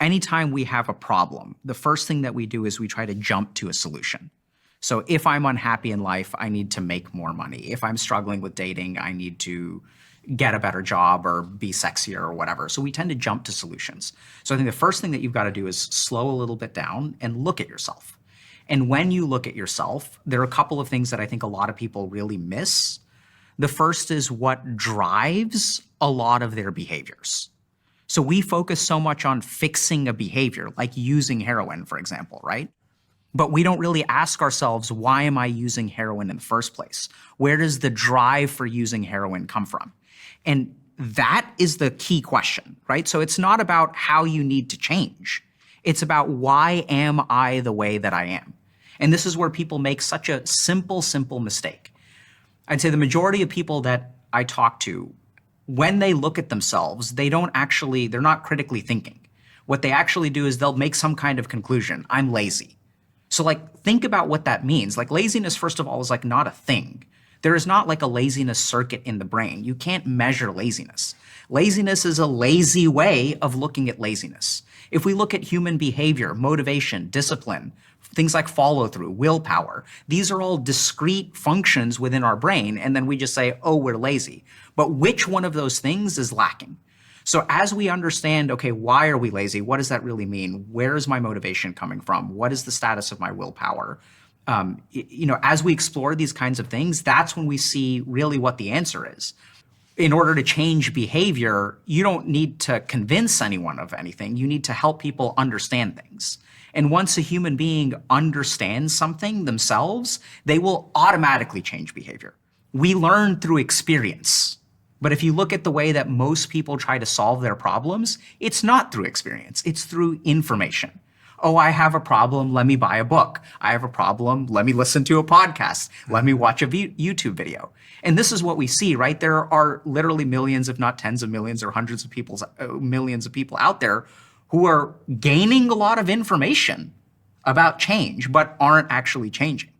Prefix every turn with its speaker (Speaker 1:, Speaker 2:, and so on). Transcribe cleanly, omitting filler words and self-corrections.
Speaker 1: anytime we have a problem, the first thing that we do is we try to jump to a solution. So if I'm unhappy in life, I need to make more money. If I'm struggling with dating, I need to get a better job or be sexier or whatever. So we tend to jump to solutions. So I think the first thing that you've got to do is slow a little bit down and look at yourself. And when you look at yourself, there are a couple of things that I think a lot of people really miss. The first is what drives a lot of their behaviors. So we focus so much on fixing a behavior, like using heroin, for example, right? But we don't really ask ourselves, why am I using heroin in the first place? Where does the drive for using heroin come from? And that is the key question, right? So it's not about how you need to change. It's about, why am I the way that I am? And this is where people make such a simple mistake. I'd say the majority of people that I talk to, when they look at themselves, they're not critically thinking. What they actually do is they'll make some kind of conclusion. I'm lazy. So like, think about what that means. Like, laziness, first of all, is like not a thing. There is not like a laziness circuit in the brain. You can't measure laziness. Laziness is a lazy way of looking at laziness. If we look at human behavior, motivation, discipline, things like follow-through, willpower, these are all discrete functions within our brain, and then we just say, oh, we're lazy. But which one of those things is lacking? So as we understand, okay, why are we lazy? What does that really mean? Where is my motivation coming from? What is the status of my willpower? As we explore these kinds of things, that's when we see really what the answer is. In order to change behavior, you don't need to convince anyone of anything. You need to help people understand things. And once a human being understands something themselves, they will automatically change behavior. We learn through experience. But if you look at the way that most people try to solve their problems, it's not through experience, it's through information. Oh, I have a problem, let me buy a book. I have a problem, let me listen to a podcast. Let me watch a YouTube video. And this is what we see, right? There are literally millions, if not tens of millions or hundreds of millions of people out there who are gaining a lot of information about change, but aren't actually changing.